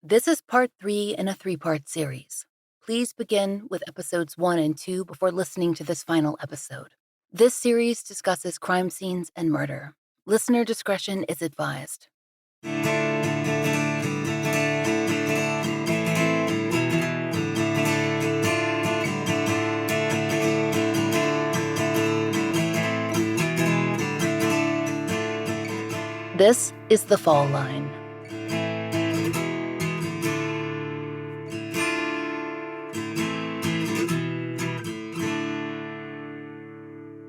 This is part 3 in a 3-part series. Please begin with episodes 1 and 2 before listening to this final episode. This series discusses crime scenes and murder. Listener discretion is advised. This is The Fall Line.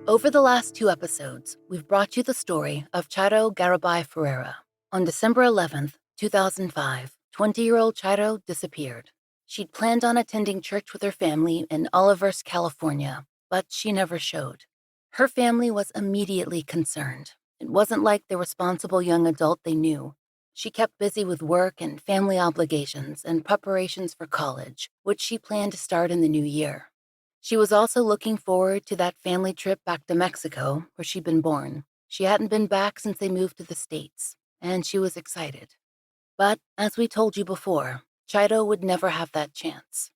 Over the last 2 episodes, we've brought you the story of Chairo Garibay Ferreyra. On December 11th, 2005, 20-year-old Chairo disappeared. She'd planned on attending church with her family in Olivehurst, California, but she never showed. Her family was immediately concerned. It wasn't like the responsible young adult they knew. She kept busy with work and family obligations and preparations for college, which she planned to start in the new year. She was also looking forward to that family trip back to Mexico, where she'd been born. She hadn't been back since they moved to the States, and she was excited. But, as we told you before, Chairo would never have that chance.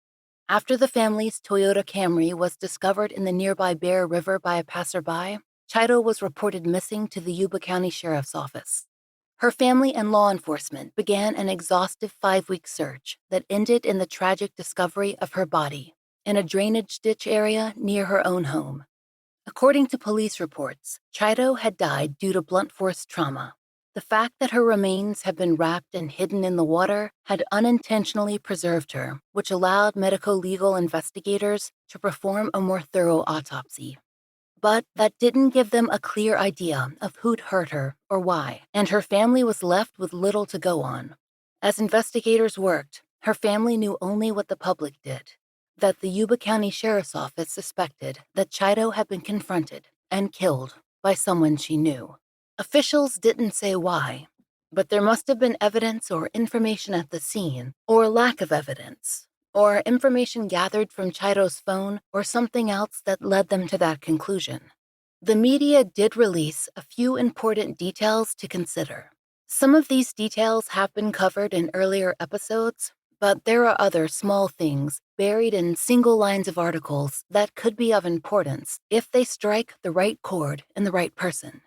After the family's Toyota Camry was discovered in the nearby Bear River by a passerby, Chairo was reported missing to the Yuba County Sheriff's office. Her family and law enforcement began an exhaustive 5-week search that ended in the tragic discovery of her body in a drainage ditch area near her own home. According to police reports, Chairo had died due to blunt force trauma. The fact that her remains had been wrapped and hidden in the water had unintentionally preserved her, which allowed medico-legal investigators to perform a more thorough autopsy. But that didn't give them a clear idea of who'd hurt her or why, and her family was left with little to go on. As investigators worked, her family knew only what the public did, that the Yuba County Sheriff's Office suspected that Chairo had been confronted and killed by someone she knew. Officials didn't say why, but there must have been evidence or information at the scene, or lack of evidence, or information gathered from Chairo's phone, or something else that led them to that conclusion. The media did release a few important details to consider. Some of these details have been covered in earlier episodes, but there are other small things buried in single lines of articles that could be of importance if they strike the right chord in the right person.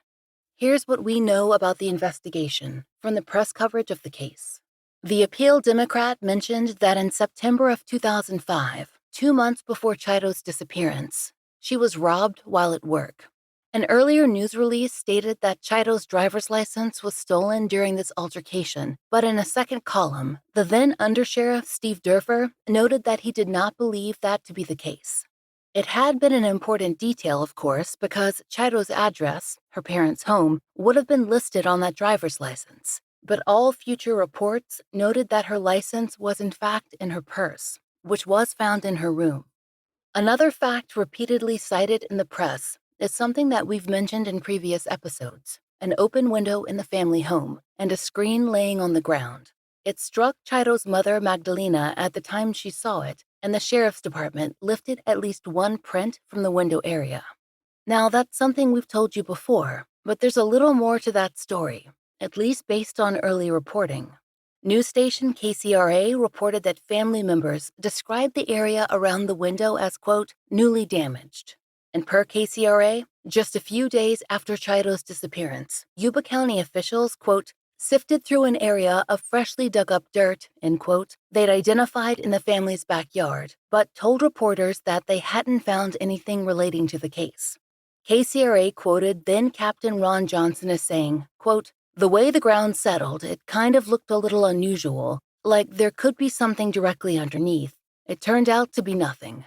Here's what we know about the investigation from the press coverage of the case. The Appeal Democrat mentioned that in September of 2005, 2 months before Chairo's disappearance, she was robbed while at work. An earlier news release stated that Chairo's driver's license was stolen during this altercation, but in a second column, the then Undersheriff Steve Durfer noted that he did not believe that to be the case. It had been an important detail, of course, because Chairo's address, her parents' home, would have been listed on that driver's license. But all future reports noted that her license was in fact in her purse, which was found in her room. Another fact repeatedly cited in the press is something that we've mentioned in previous episodes: an open window in the family home and a screen laying on the ground. It struck Chairo's mother, Magdalena, at the time she saw it, and the sheriff's department lifted at least one print from the window area. Now, that's something we've told you before, but there's a little more to that story, at least based on early reporting. News station KCRA reported that family members described the area around the window as, quote, newly damaged. And per KCRA, just a few days after Chairo's disappearance, Yuba County officials, quote, sifted through an area of freshly dug up dirt, end quote, they'd identified in the family's backyard, but told reporters that they hadn't found anything relating to the case. KCRA quoted then Captain Ron Johnson as saying, quote, the way the ground settled, it kind of looked a little unusual, like there could be something directly underneath. It turned out to be nothing.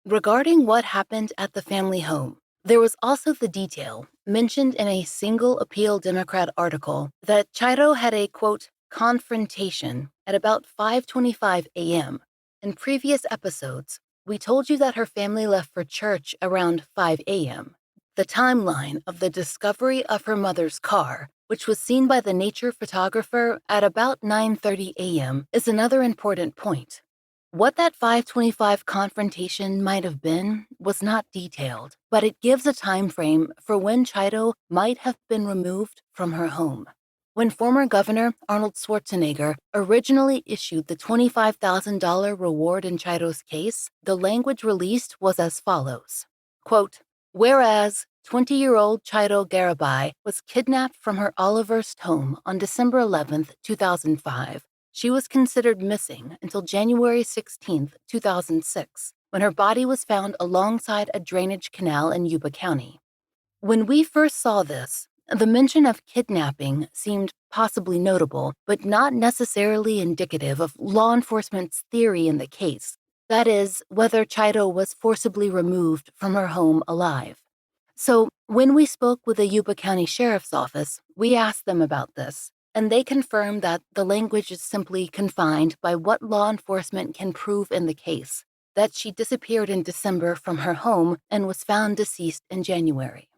Regarding what happened at the family home, there was also the detail, mentioned in a single Appeal Democrat article, that Chairo had a, quote, confrontation at about 5:25 a.m. In previous episodes, we told you that her family left for church around 5 a.m. The timeline of the discovery of her mother's car, which was seen by the nature photographer at about 9:30 a.m., is another important point. What that 5:25 confrontation might have been was not detailed, but it gives a time frame for when Chairo might have been removed from her home. When former Governor Arnold Schwarzenegger originally issued the $25,000 reward in Chairo's case, the language released was as follows. Quote, whereas 20-year-old Chairo Garibay was kidnapped from her Olivehurst home on December 11, 2005. She was considered missing until January 16, 2006, when her body was found alongside a drainage canal in Yuba County. When we first saw this, the mention of kidnapping seemed possibly notable, but not necessarily indicative of law enforcement's theory in the case. That is, whether Chairo was forcibly removed from her home alive. So, when we spoke with the Yuba County Sheriff's Office, we asked them about this, and they confirmed that the language is simply confined by what law enforcement can prove in the case, that she disappeared in December from her home and was found deceased in January.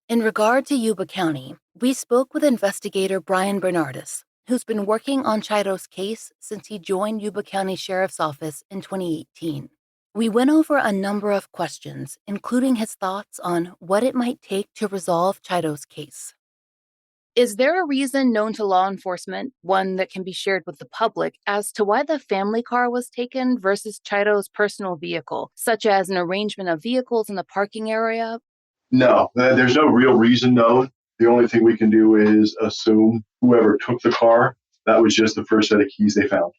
In regard to Yuba County, we spoke with investigator Brian Bernardus, who's been working on Chairo's case since he joined Yuba County Sheriff's Office in 2018. We went over a number of questions, including his thoughts on what it might take to resolve Chairo's case. Is there a reason known to law enforcement, one that can be shared with the public, as to why the family car was taken versus Chairo's personal vehicle, such as an arrangement of vehicles in the parking area? No, there's no real reason known. The only thing we can do is assume whoever took the car, that was just the first set of keys they found.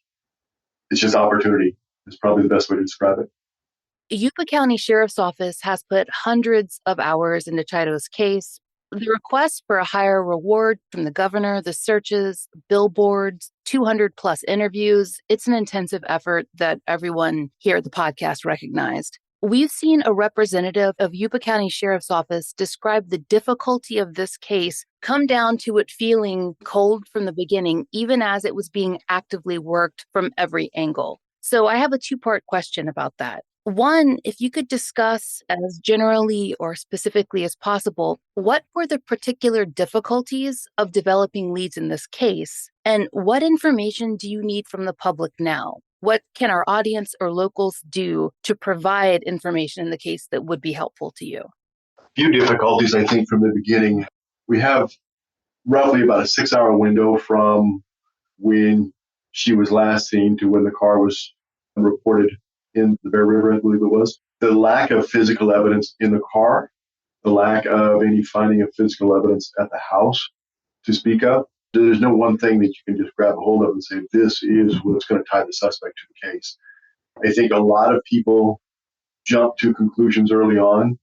It's just opportunity. It's probably the best way to describe it. Yuba County Sheriff's Office has put hundreds of hours into Chairo's case. The request for a higher reward from the governor, the searches, billboards, 200 plus interviews, it's an intensive effort that everyone here at the podcast recognized. We've seen a representative of Yuba County Sheriff's Office describe the difficulty of this case come down to it feeling cold from the beginning, even as it was being actively worked from every angle. So I have a two-part question about that. One, if you could discuss as generally or specifically as possible, what were the particular difficulties of developing leads in this case? And what information do you need from the public now? What can our audience or locals do to provide information in the case that would be helpful to you? A few difficulties, I think, from the beginning. We have roughly about a 6-hour window from when she was last seen to when the car was reported in the Bear River, I believe it was. The lack of physical evidence in the car, the lack of any finding of physical evidence at the house to speak of. There's no one thing that you can just grab a hold of and say, this is what's going to tie the suspect to the case. I think a lot of people jump to conclusions early on.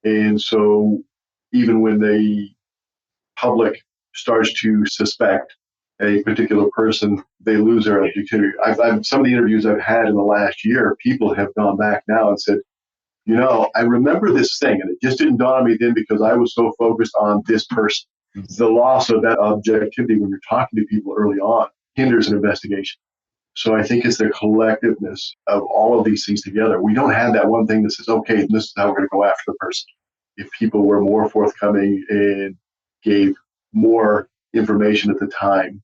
And so even when the public starts to suspect a particular person, they lose their objectivity. Some of the interviews I've had in the last year, people have gone back now and said, I remember this thing, and it just didn't dawn on me then because I was so focused on this person. The loss of that objectivity when you're talking to people early on hinders an investigation. So I think it's the collectiveness of all of these things together. We don't have that one thing that says, okay, this is how we're going to go after the person. If people were more forthcoming and gave more information at the time,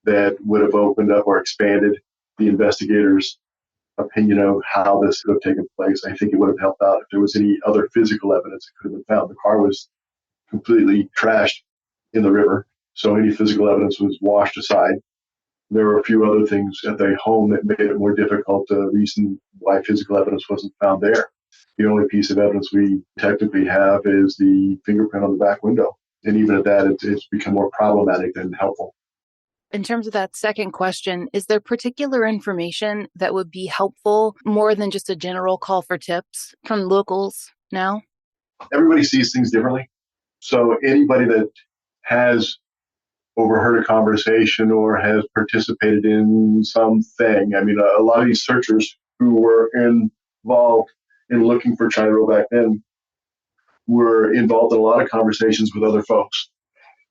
that would have opened up or expanded the investigators' opinion of how this could have taken place. I think it would have helped out if there was any other physical evidence that could have been found. The car was completely trashed in the river, so any physical evidence was washed aside. There were a few other things at the home that made it more difficult to reason why physical evidence wasn't found there. The only piece of evidence we technically have is the fingerprint on the back window. And even at that, it's become more problematic than helpful. In terms of that second question, is there particular information that would be helpful more than just a general call for tips from locals now? Everybody sees things differently. So anybody that has overheard a conversation or has participated in something, a lot of these searchers who were involved in looking for Chairo back then were involved in a lot of conversations with other folks,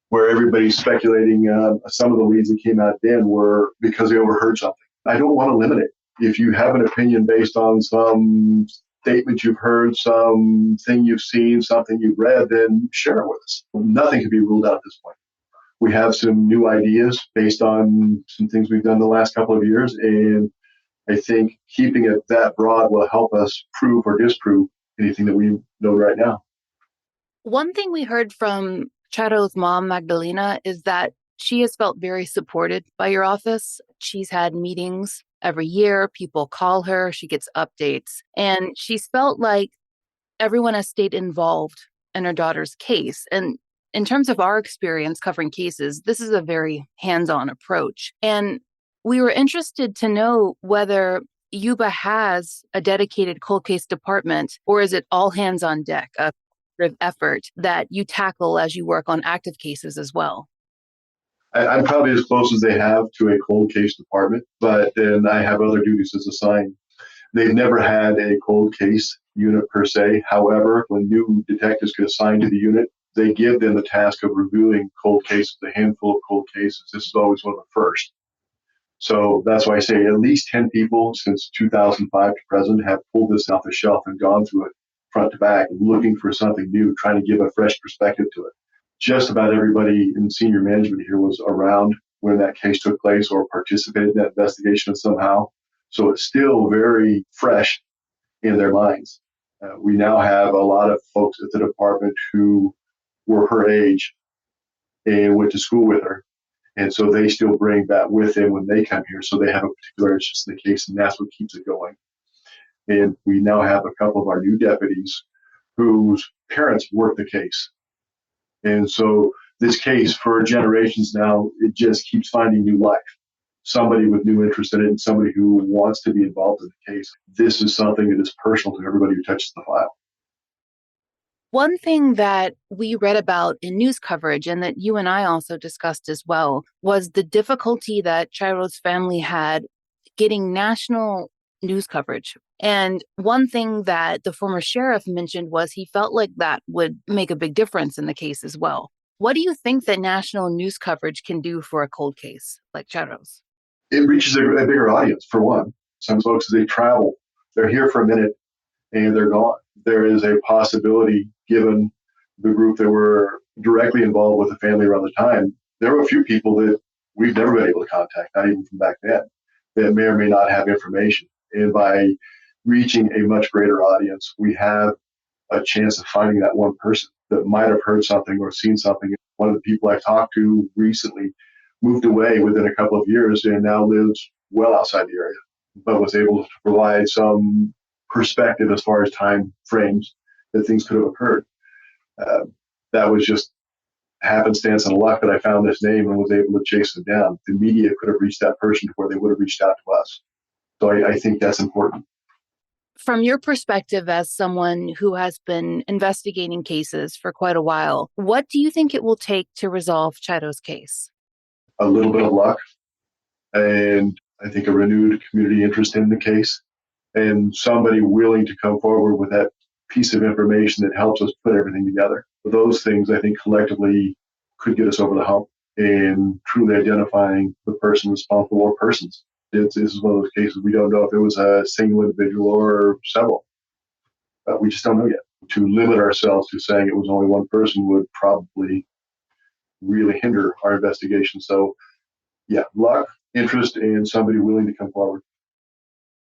where everybody's speculating. Some of the leads that came out then were because they overheard something. I don't want to limit it. If you have an opinion based on some statement you've heard, something you've seen, something you've read, then share it with us. Nothing can be ruled out at this point. We have some new ideas based on some things we've done the last couple of years, and I think keeping it that broad will help us prove or disprove anything that we know right now. One thing we heard from Chairo's mom, Magdalena, is that she has felt very supported by your office. She's had meetings every year. People call her. She gets updates. And she's felt like everyone has stayed involved in her daughter's case. And in terms of our experience covering cases, this is a very hands-on approach. And we were interested to know whether Yuba has a dedicated cold case department, or is it all hands on deck, a effort that you tackle as you work on active cases as well? I'm probably as close as they have to a cold case department, but then I have other duties as assigned. They've never had a cold case unit per se. However, when new detectives get assigned to the unit, they give them the task of reviewing cold cases, a handful of cold cases. This is always one of the first. So that's why I say at least 10 people since 2005 to present have pulled this off the shelf and gone through it front to back, looking for something new, trying to give a fresh perspective to it. Just about everybody in senior management here was around when that case took place or participated in that investigation somehow. So it's still very fresh in their minds. We now have a lot of folks at the department who were her age and went to school with her. And so they still bring that with them when they come here. So they have a particular interest in the case, and that's what keeps it going. And we now have a couple of our new deputies whose parents work the case. And so this case for generations now, it just keeps finding new life. Somebody with new interest in it and somebody who wants to be involved in the case. This is something that is personal to everybody who touches the file. One thing that we read about in news coverage and that you and I also discussed as well was the difficulty that Chairo's family had getting national news coverage. And one thing that the former sheriff mentioned was he felt like that would make a big difference in the case as well. What do you think that national news coverage can do for a cold case like Chairo's? It reaches a bigger audience, for one. Some folks, as they travel, they're here for a minute and they're gone. There is a possibility, given the group that were directly involved with the family around the time, there were a few people that we've never been able to contact, not even from back then, that may or may not have information. And by reaching a much greater audience, we have a chance of finding that one person that might have heard something or seen something. One of the people I talked to recently moved away within a couple of years and now lives well outside the area, but was able to provide some perspective as far as time frames that things could have occurred. That was just happenstance and luck that I found this name and was able to chase them down. The media could have reached that person to where they would have reached out to us. So I think that's important. From your perspective as someone who has been investigating cases for quite a while, what do you think it will take to resolve Chairo's case? A little bit of luck, and I think a renewed community interest in the case, and somebody willing to come forward with that piece of information that helps us put everything together. Those things, I think, collectively could get us over the hump in truly identifying the person responsible or persons. This is one of those cases we don't know if it was a single individual or several. We just don't know yet. To limit ourselves to saying it was only one person would probably really hinder our investigation. So, yeah, luck, interest, and somebody willing to come forward.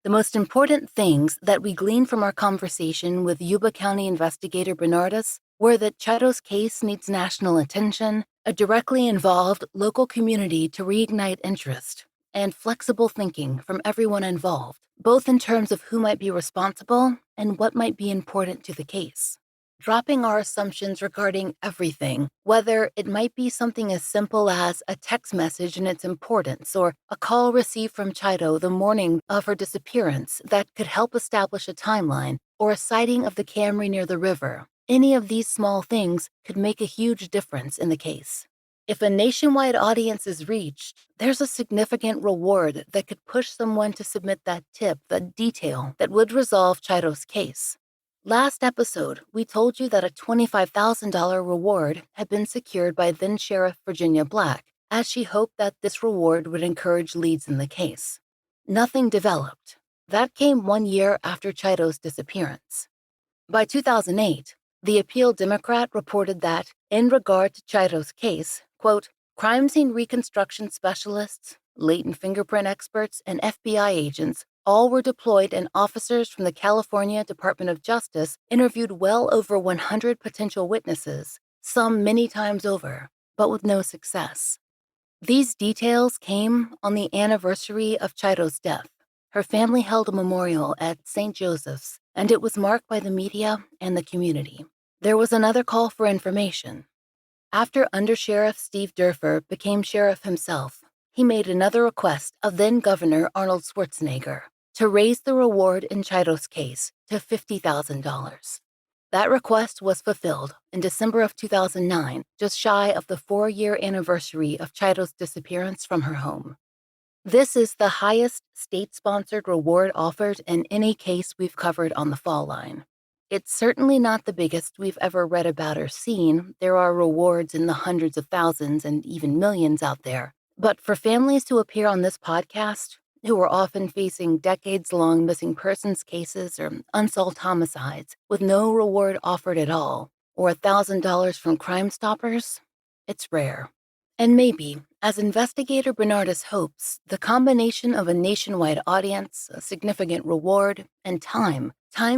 The most important things that we gleaned from our conversation with Yuba County investigator Bernardus were that Chairo's case needs national attention, a directly involved local community to reignite interest, and flexible thinking from everyone involved, both in terms of who might be responsible and what might be important to the case. Dropping our assumptions regarding everything, whether it might be something as simple as a text message and its importance, or a call received from Chairo the morning of her disappearance that could help establish a timeline, or a sighting of the Camry near the river. Any of these small things could make a huge difference in the case. If a nationwide audience is reached, there's a significant reward that could push someone to submit that tip, that detail that would resolve Chairo's case. Last episode, we told you that a $25,000 reward had been secured by then Sheriff Virginia Black, as she hoped that this reward would encourage leads in the case. Nothing developed. That came 1 year after Chairo's disappearance. By 2008, the Appeal Democrat reported that, in regard to Chairo's case, quote, crime scene reconstruction specialists, latent fingerprint experts, and FBI agents all were deployed, and officers from the California Department of Justice interviewed well over 100 potential witnesses, some many times over, but with no success. These details came on the anniversary of Chairo's death. Her family held a memorial at St. Joseph's, and it was marked by the media and the community. There was another call for information. After Undersheriff Steve Durfer became sheriff himself, he made another request of then-Governor Arnold Schwarzenegger to raise the reward in Chairo's case to $50,000. That request was fulfilled in December of 2009, just shy of the 4-year anniversary of Chairo's disappearance from her home. This is the highest state-sponsored reward offered in any case we've covered on the Fall Line. It's certainly not the biggest we've ever read about or seen. There are rewards in the hundreds of thousands and even millions out there. But for families to appear on this podcast, who are often facing decades-long missing persons cases or unsolved homicides with no reward offered at all, or $1,000 from Crime Stoppers, it's rare. And maybe, as investigator Bernardus hopes, the combination of a nationwide audience, a significant reward, and time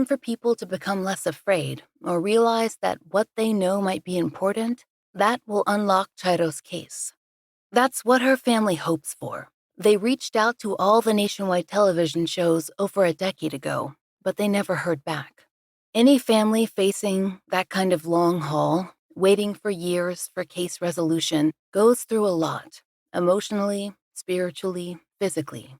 for people to become less afraid or realize that what they know might be important, that will unlock Chairo's case. That's what her family hopes for. They reached out to all the nationwide television shows over a decade ago, but they never heard back. Any family facing that kind of long haul, waiting for years for case resolution, goes through a lot, emotionally, spiritually, physically.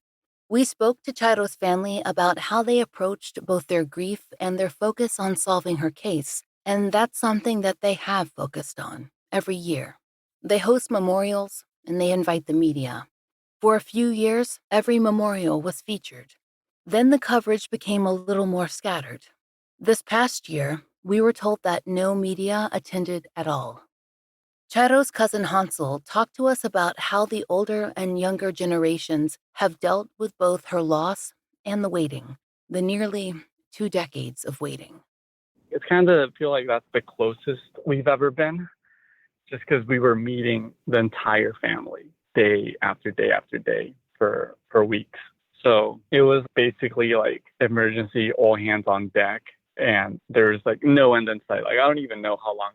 We spoke to Chairo's family about how they approached both their grief and their focus on solving her case, and that's something that they have focused on every year. They host memorials, and they invite the media. For a few years, every memorial was featured. Then the coverage became a little more scattered. This past year, we were told that no media attended at all. Chairo's cousin Hansel talked to us about how the older and younger generations have dealt with both her loss and the waiting, the nearly 2 decades of waiting. It's kind of feel like that's the closest we've ever been, just because we were meeting the entire family day after day after day for weeks. So it was basically like emergency, all hands on deck, and there's like no end in sight. Like I don't even know how long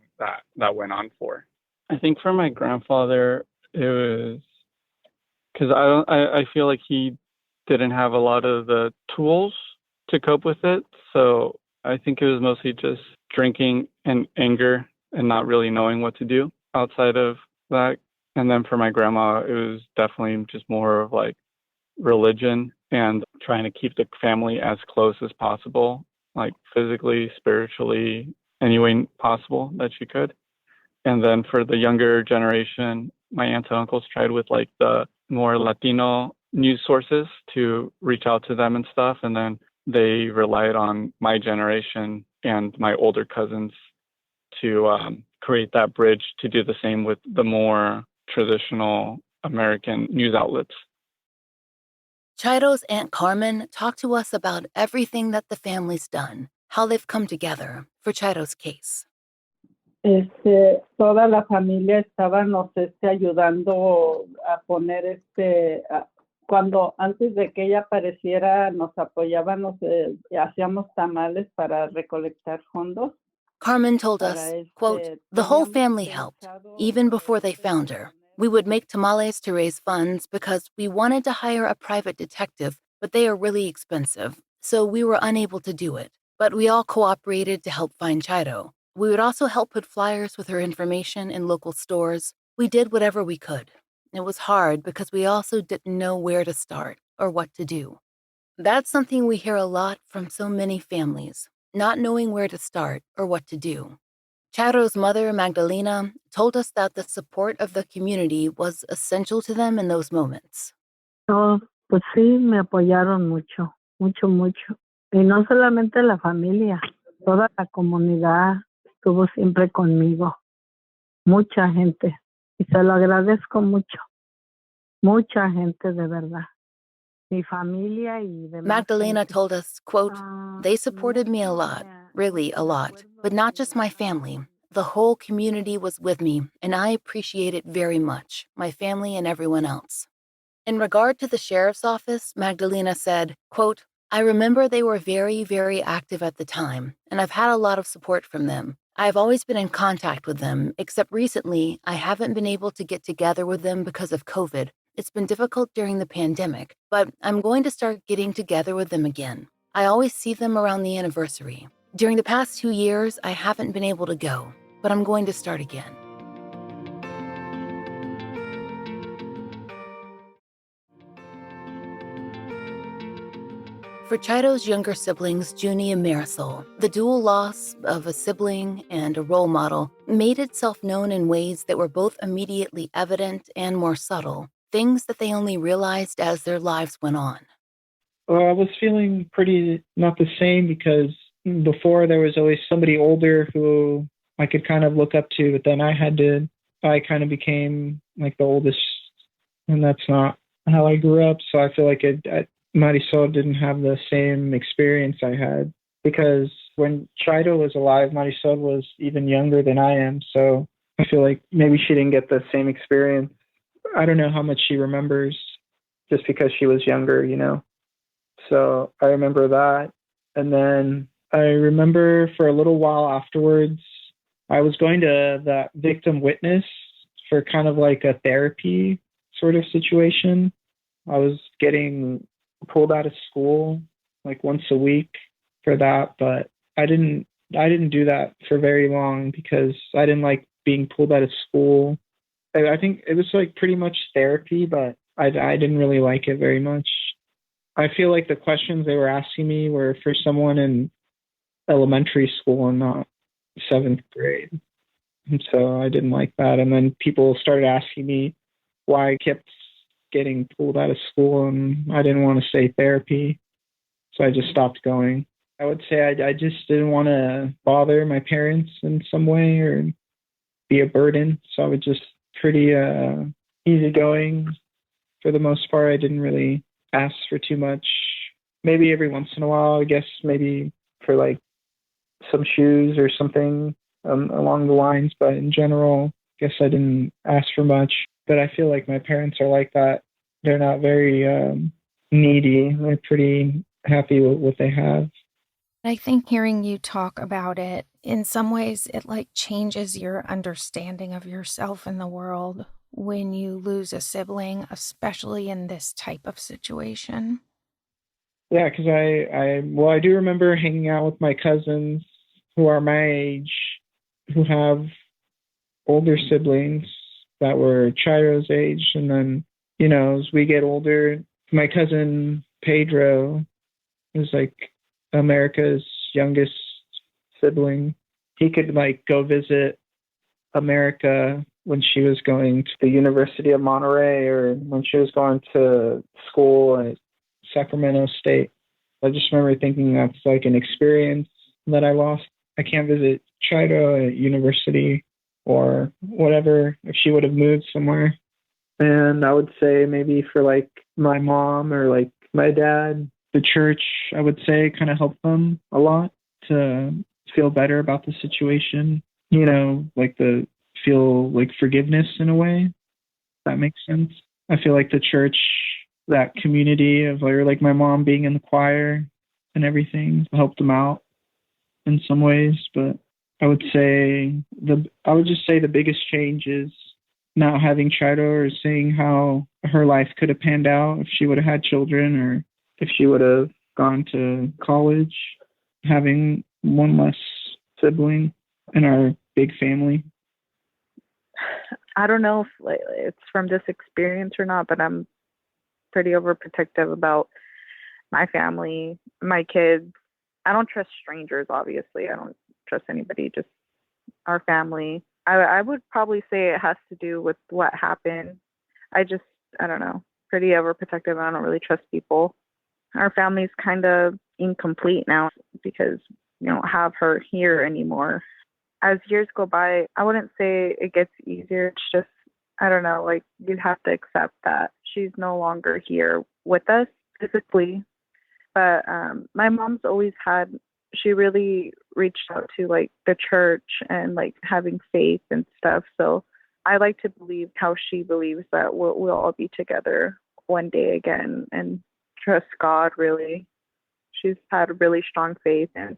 that went on for. I think for my grandfather, it was because I feel like he didn't have a lot of the tools to cope with it. So I think it was mostly just drinking and anger and not really knowing what to do outside of that. And then for my grandma, it was definitely just more of like religion and trying to keep the family as close as possible, like physically, spiritually, any way possible that she could. And then for the younger generation, my aunts and uncles tried with like the more Latino news sources to reach out to them and stuff. And then they relied on my generation and my older cousins to create that bridge to do the same with the more traditional American news outlets. Chairo's Aunt Carmen talked to us about everything that the family's done, how they've come together for Chairo's case. Toda la familia estábamos ayudando a poner cuando antes de que ella apareciera nos apoyábamos, hacíamos tamales para recolectar fondos. Carmen told us, quote, the whole family helped, even before they found her. We would make tamales to raise funds because we wanted to hire a private detective, but they are really expensive, so we were unable to do it. But we all cooperated to help find Chairo. We would also help put flyers with her information in local stores. We did whatever we could. It was hard because we also didn't know where to start or what to do. That's something we hear a lot from so many families, not knowing where to start or what to do. Chairo's mother, Magdalena, told us that the support of the community was essential to them in those moments. Oh, pues sí, me apoyaron mucho, mucho, mucho. Y no solamente la familia, toda la comunidad estuvo siempre conmigo. Mucha gente. Y se lo agradezco mucho. Mucha gente de verdad. Mi familia y demás. Magdalena told us, quote, they supported me a lot, really a lot, but not just my family. The whole community was with me, and I appreciate it very much, my family and everyone else. In regard to the sheriff's office, Magdalena said, quote, I remember they were very, very active at the time, and I've had a lot of support from them. I've always been in contact with them, except recently I haven't been able to get together with them because of COVID. It's been difficult during the pandemic, but I'm going to start getting together with them again. I always see them around the anniversary. During the past 2 years, I haven't been able to go, but I'm going to start again. For Chairo's younger siblings, Junie and Marisol, the dual loss of a sibling and a role model made itself known in ways that were both immediately evident and more subtle, things that they only realized as their lives went on. Well, I was feeling pretty not the same because before there was always somebody older who I could kind of look up to, but then I kind of became like the oldest, and that's not how I grew up. So I feel like Marisol didn't have the same experience I had, because when Chairo was alive, Marisol was even younger than I am. So I feel like maybe she didn't get the same experience. I don't know how much she remembers just because she was younger, So I remember that. And then I remember for a little while afterwards, I was going to the victim witness for kind of like a therapy sort of situation. I was getting pulled out of school like once a week for that, but I didn't do that for very long because I didn't like being pulled out of school. I think it was like pretty much therapy, but I didn't really like it very much. I feel like the questions they were asking me were for someone in elementary school and not 7th grade. And so I didn't like that. And then people started asking me why I kept getting pulled out of school, and I didn't want to say therapy. So I just stopped going. I would say I just didn't want to bother my parents in some way or be a burden. So I was just pretty easygoing for the most part. I didn't really ask for too much. Maybe every once in a while, I guess maybe for like some shoes or something along the lines. But in general, I guess I didn't ask for much. But I feel like my parents are like that. They're not very needy. They're pretty happy with what they have. I think hearing you talk about it, in some ways, it like changes your understanding of yourself in the world when you lose a sibling, especially in this type of situation. Yeah, because I do remember hanging out with my cousins who are my age, who have older siblings that were Chairo's age. And then, as we get older, my cousin Pedro is like America's youngest sibling. He could like go visit America when she was going to the University of Monterey or when she was going to school at Sacramento State. I just remember thinking that's like an experience that I lost. I can't visit Chairo at university or whatever if she would have moved somewhere. And I would say maybe for like my mom or like my dad, the church, I would say, kind of helped them a lot to feel better about the situation, like the feel like forgiveness in a way. If that makes sense. I feel like the church, that community of like my mom being in the choir and everything helped them out in some ways. But I would just say the biggest change is not having Chairo or seeing how her life could have panned out if she would have had children or if she would have gone to college, having one less sibling in our big family. I don't know if it's from this experience or not, but I'm pretty overprotective about my family, my kids. I don't trust strangers, obviously. I don't trust anybody, just our family. I would probably say it has to do with what happened. I don't know, pretty overprotective. I don't really trust people. Our family's kind of incomplete now because we don't have her here anymore. As years go by, I wouldn't say it gets easier. It's just, I don't know, like you have to accept that she's no longer here with us physically. But my mom's always she really reached out to like the church and like having faith and stuff. So I like to believe how she believes that we'll all be together one day again and trust God, really. She's had a really strong faith, and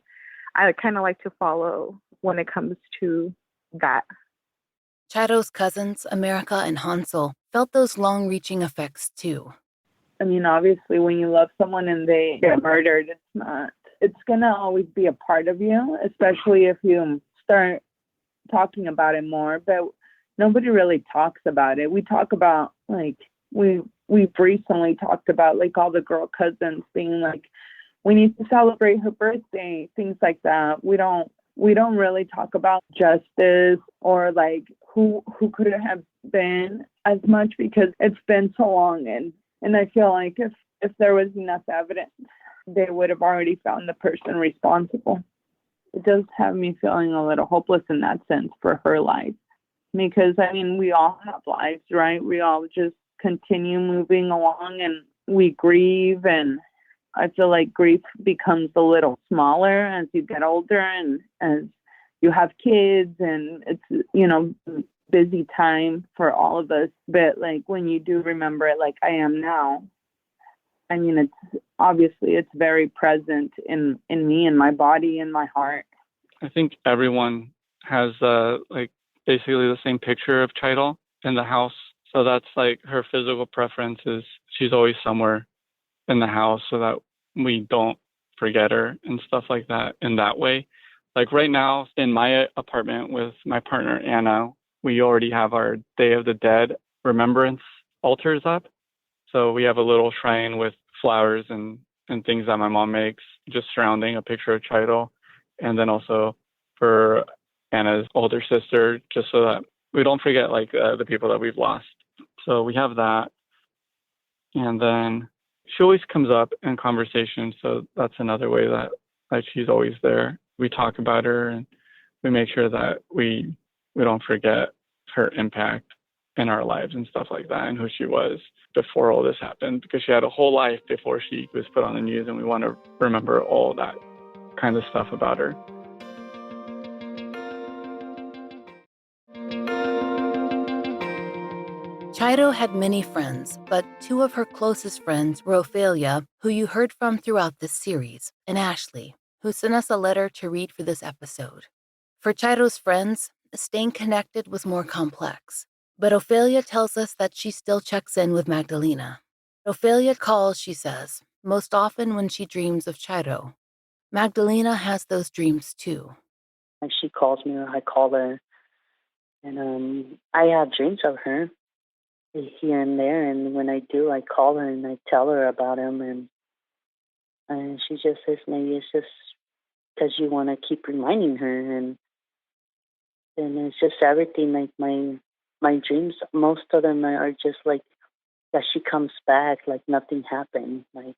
I kind of like to follow when it comes to that. Chairo's cousins, America and Hansel, felt those long-reaching effects too. I mean, obviously, when you love someone and they get murdered, it's going to always be a part of you, especially if you start talking about it more. But nobody really talks about it. We talk about, like, we've recently talked about, like, all the girl cousins being like, we need to celebrate her birthday, things like that. We don't really talk about justice or, like, who could it have been as much, because it's been so long. And I feel like if there was enough evidence, they would have already found the person responsible. It does have me feeling a little hopeless in that sense for her life. Because, I mean, we all have lives, right? We all just continue moving along and we grieve. And I feel like grief becomes a little smaller as you get older and as you have kids. And it's, busy time for all of us. But, like, when you do remember it like I am now, I mean, it's very present in me and my body and my heart. I think everyone has basically the same picture of Chairo in the house. So that's like her physical preference is she's always somewhere in the house so that we don't forget her and stuff like that in that way. Like right now in my apartment with my partner, Anna, we already have our Day of the Dead remembrance altars up. So we have a little shrine with flowers and things that my mom makes just surrounding a picture of Chairo. And then also for Anna's older sister, just so that we don't forget the people that we've lost. So we have that. And then she always comes up in conversation. So that's another way that she's always there. We talk about her and we make sure that we don't forget her impact in our lives and stuff like that and who she was before all this happened, because she had a whole life before she was put on the news, and we want to remember all that kind of stuff about her. Chairo had many friends, but two of her closest friends were Ophelia, who you heard from throughout this series, and Ashley, who sent us a letter to read for this episode. For Chairo's friends, staying connected was more complex. But Ophelia tells us that she still checks in with Magdalena. Ophelia calls, she says, most often when she dreams of Chairo. Magdalena has those dreams too. And she calls me or I call her. And I have dreams of her here and there. And when I do, I call her and I tell her about him. And she just says, maybe it's just because you want to keep reminding her. And it's just everything, like my dreams, most of them are just like that she comes back, like nothing happened. Like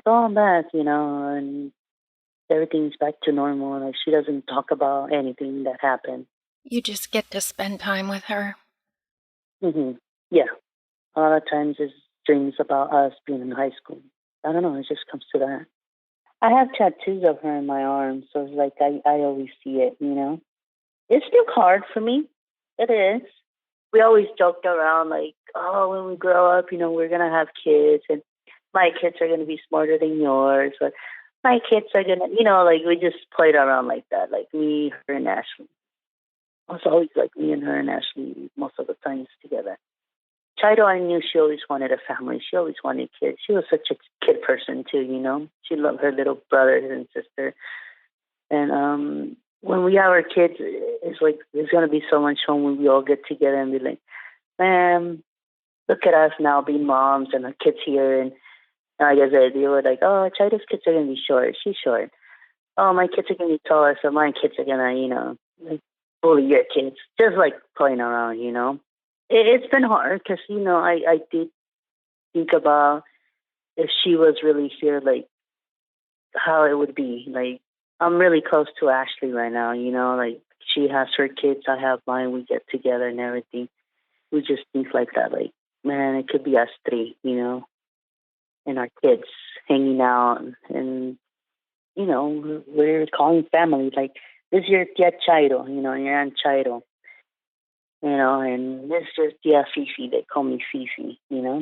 oh, I'm back, and everything's back to normal. Like she doesn't talk about anything that happened. You just get to spend time with her. Mm-hmm. Yeah. A lot of times it's dreams about us being in high school. I don't know, it just comes to that. I have tattoos of her in my arm, so it's like I always see it, It's still hard for me. It is. We always joked around like, oh, when we grow up, we're going to have kids and my kids are going to be smarter than yours. Or my kids are going to, we just played around like that, like me, her, and Ashley. It was always like me and her and Ashley most of the times together. Chairo, I knew she always wanted a family. She always wanted kids. She was such a kid person too, She loved her little brothers and sister. And when we have our kids, it's like there's going to be so much fun when we all get together and be like, man, look at us now being moms and our kids here. And like I said, they were like, oh, Chairo's kids are going to be short. She's short. Oh, my kids are going to be taller, so my kids are going to, like, bully your kids. Just like playing around, It's been hard because, I did think about if she was really here, like, how it would be. Like, I'm really close to Ashley right now, like she has her kids, I have mine, we get together and everything. We just think like that, like, man, it could be us three, and our kids hanging out and, we're calling family. Like, this is your tia Chairo, your aunt Chairo, and this is tia Fifi, they call me Fifi, Yeah,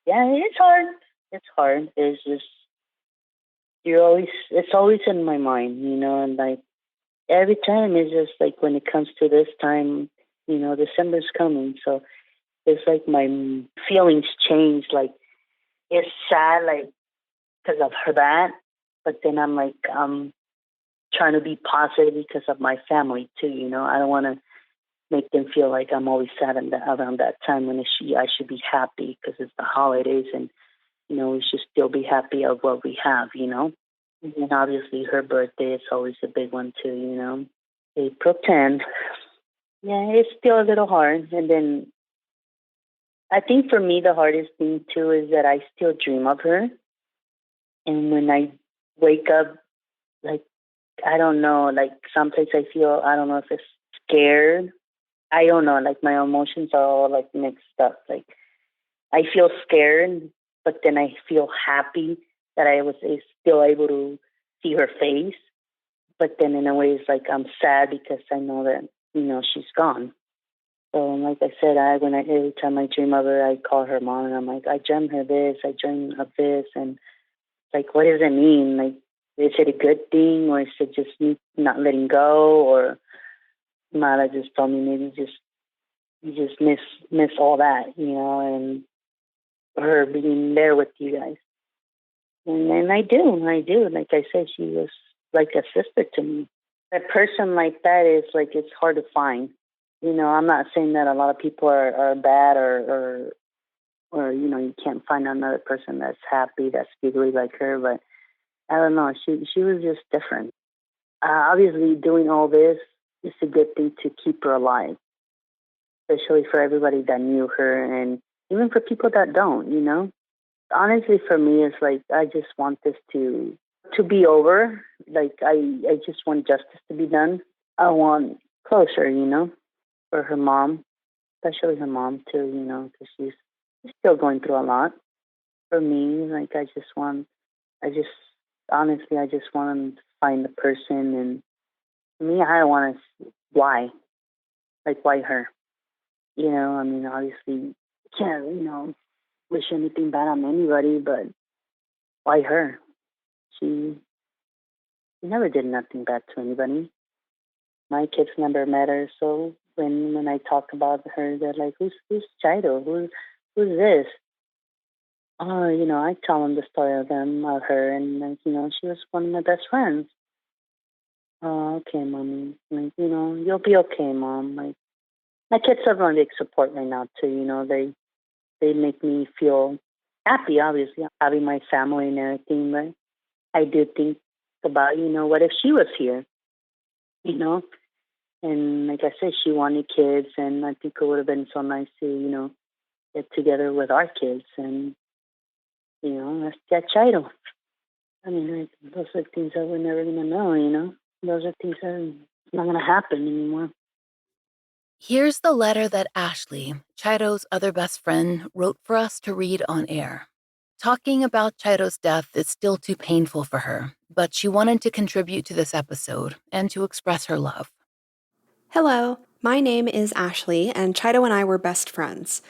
it's hard. It's hard. It's just, it's always in my mind, and like every time it's just like when it comes to this time, December's coming. So it's like my feelings change. Like it's sad, like because of her that, but then I'm like trying to be positive because of my family too. I don't want to make them feel like I'm always sad around that time when I should be happy because it's the holidays and we should still be happy of what we have. And obviously her birthday is always a big one too. April 10th. Yeah, it's still a little hard. And then I think for me the hardest thing too is that I still dream of her. And when I wake up, like, I don't know, like sometimes I feel, I don't know if it's scared. I don't know, like my emotions are all like mixed up. Like I feel scared, but then I feel happy that I was still able to see her face. But then in a way it's like I'm sad because I know that, she's gone. So like I said, every time I dream of her, I call her mom and I'm like, I dreamt her this, I dreamed of this. And like, what does it mean? Like, is it a good thing or is it just me not letting go? Or Mara just told me maybe you just miss all that, and her being there with you guys. And I do. Like I said, she was like a sister to me. A person like that is like, it's hard to find. I'm not saying that a lot of people are bad or you can't find another person that's happy, that's giggly like her, but I don't know. She was just different. Obviously, doing all this is a good thing to keep her alive, especially for everybody that knew her and even for people that don't. Honestly, for me, it's like I just want this to be over. Like I just want justice to be done. I want closure, for her mom, especially her mom too, because she's still going through a lot. For me, like honestly, I just want to find the person, and for me, I want to why, like why her, I mean, obviously, you can't, wish anything bad on anybody, but why her? She never did nothing bad to anybody. My kids never met her, so when I talk about her, they're like, "Who's Chairo? Who's this?" Oh, I tell them the story of her, and like, she was one of my best friends. Oh, okay, mommy. Like, you'll be okay, mom. Like, my kids have a big support right now too. They make me feel happy, obviously, having my family and everything. But I do think about, what if she was here, And like I said, she wanted kids, and I think it would have been so nice to, get together with our kids and, let's get Chairo. I mean, those are things that we're never going to know. Those are things that are not going to happen anymore. Here's the letter that Ashley, Chairo's other best friend, wrote for us to read on air. Talking about Chairo's death is still too painful for her, but she wanted to contribute to this episode and to express her love. Hello, my name is Ashley, and Chairo and I were best friends.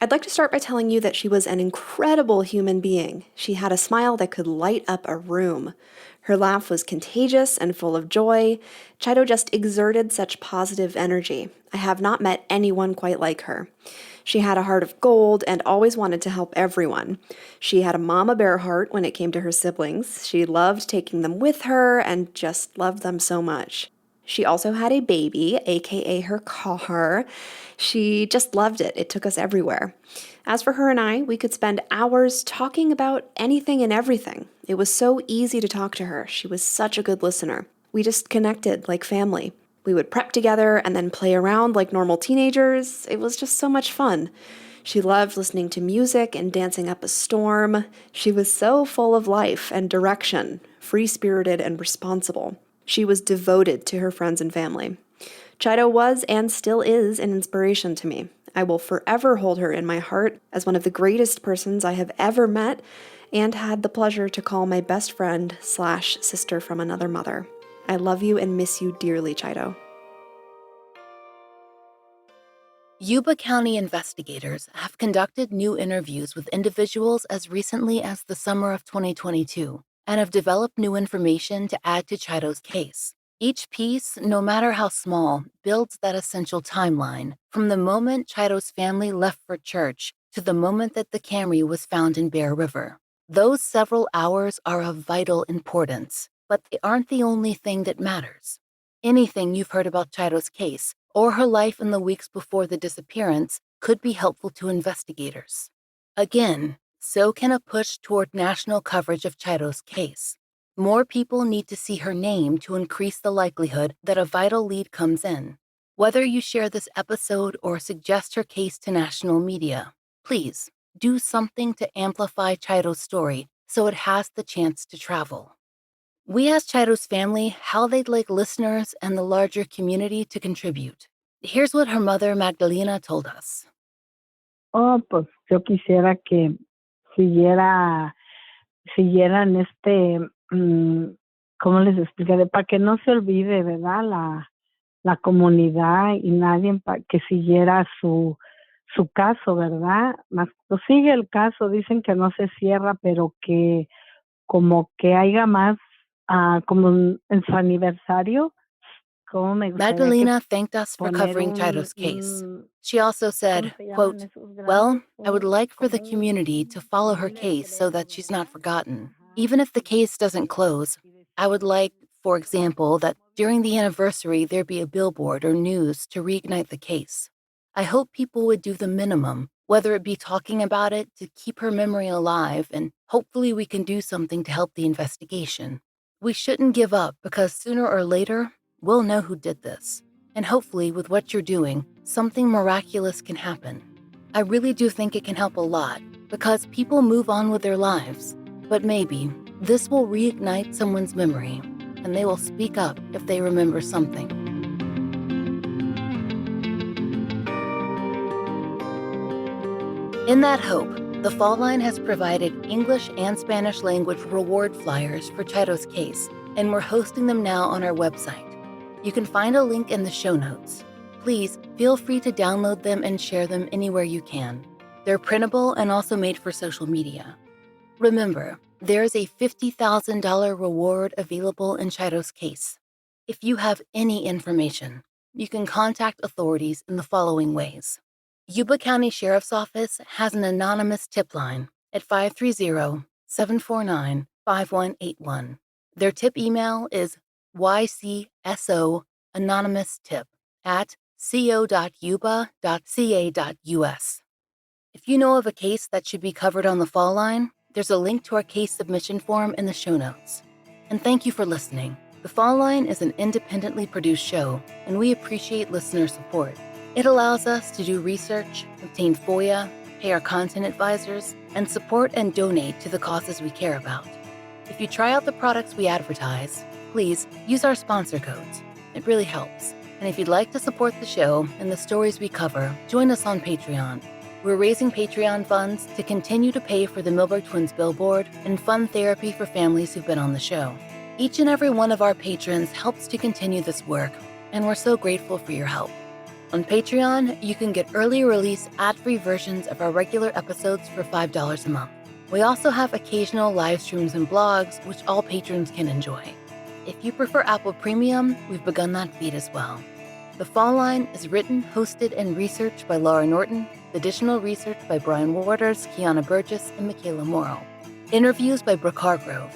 I'd like to start by telling you that she was an incredible human being. She had a smile that could light up a room. Her laugh was contagious and full of joy. Chairo just exerted such positive energy. I have not met anyone quite like her. She had a heart of gold and always wanted to help everyone. She had a mama bear heart when it came to her siblings. She loved taking them with her and just loved them so much. She also had a baby, aka her car. She just loved it. It took us everywhere. As for her and I, we could spend hours talking about anything and everything. It was so easy to talk to her. She was such a good listener. We just connected like family. We would prep together and then play around like normal teenagers. It was just so much fun. She loved listening to music and dancing up a storm. She was so full of life and direction, free-spirited and responsible. She was devoted to her friends and family. Chairo was and still is an inspiration to me. I will forever hold her in my heart as one of the greatest persons I have ever met and had the pleasure to call my best friend / sister from another mother. I love you and miss you dearly, Chairo. Yuba County investigators have conducted new interviews with individuals as recently as the summer of 2022 and have developed new information to add to Chairo's case. Each piece, no matter how small, builds that essential timeline, from the moment Chairo's family left for church to the moment that the Camry was found in Bear River. Those several hours are of vital importance, but they aren't the only thing that matters. Anything you've heard about Chairo's case or her life in the weeks before the disappearance could be helpful to investigators. Again, so can a push toward national coverage of Chairo's case. More people need to see her name to increase the likelihood that a vital lead comes in. Whether you share this episode or suggest her case to national media, please do something to amplify Chairo's story so it has the chance to travel. We asked Chairo's family how they'd like listeners and the larger community to contribute. Here's what her mother, Magdalena, told us. Oh, pues yo quisiera que siguieran ¿cómo les explicaré? Para que no se olvide, ¿verdad? La comunidad y nadie que siguiera su caso, ¿verdad? Más, pues sigue el caso, dicen que no se cierra, pero que como que haya más, como en su aniversario. Magdalena thanked us for covering Chairo's case. She also said, quote, "Well, I would like for the community to follow her case so that she's not forgotten. Even if the case doesn't close, I would like, for example, that during the anniversary there be a billboard or news to reignite the case. I hope people would do the minimum, whether it be talking about it to keep her memory alive, and hopefully we can do something to help the investigation. We shouldn't give up because sooner or later, we'll know who did this. And hopefully with what you're doing, something miraculous can happen. I really do think it can help a lot because people move on with their lives. But maybe this will reignite someone's memory and they will speak up if they remember something." In that hope, the Fall Line has provided English and Spanish language reward flyers for Chairo's case, and we're hosting them now on our website. You can find a link in the show notes. Please feel free to download them and share them anywhere you can. They're printable and also made for social media. Remember, there's a $50,000 reward available in Chairo's case. If you have any information, you can contact authorities in the following ways. Yuba County Sheriff's Office has an anonymous tip line at 530-749-5181. Their tip email is YCSOanonymoustip at co.yuba.ca.us. If you know of a case that should be covered on the Fall Line, there's a link to our case submission form in the show notes. And thank you for listening. The Fall Line is an independently produced show, and we appreciate listener support. It allows us to do research, obtain FOIA, pay our content advisors, and support and donate to the causes we care about. If you try out the products we advertise, please use our sponsor codes. It really helps. And if you'd like to support the show and the stories we cover, join us on Patreon. We're raising Patreon funds to continue to pay for the Milberg Twins billboard and fund therapy for families who've been on the show. Each and every one of our patrons helps to continue this work, and we're so grateful for your help. On Patreon, you can get early release ad-free versions of our regular episodes for $5 a month. We also have occasional live streams and blogs, which all patrons can enjoy. If you prefer Apple Premium, we've begun that feed as well. The Fall Line is written, hosted, and researched by Laura Norton, additional research by Brian Waters, Kiana Burgess, and Michaela Morrow. Interviews by Brooke Hargrove.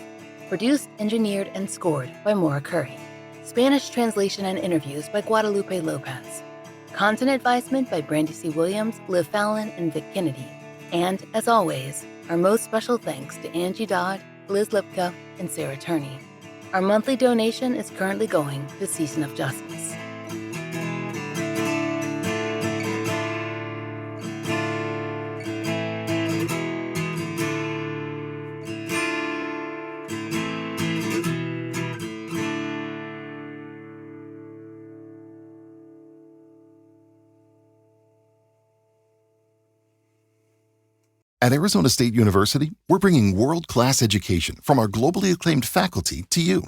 Produced, engineered, and scored by Maura Curry. Spanish translation and interviews by Guadalupe Lopez. Content advisement by Brandy C. Williams, Liv Fallon, and Vic Kennedy. And, as always, our most special thanks to Angie Dodd, Liz Lipka, and Sarah Turney. Our monthly donation is currently going to Season of Justice. At Arizona State University, we're bringing world-class education from our globally acclaimed faculty to you.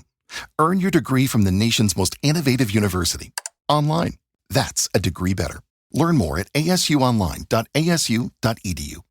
Earn your degree from the nation's most innovative university. Online. That's a degree better. Learn more at asuonline.asu.edu.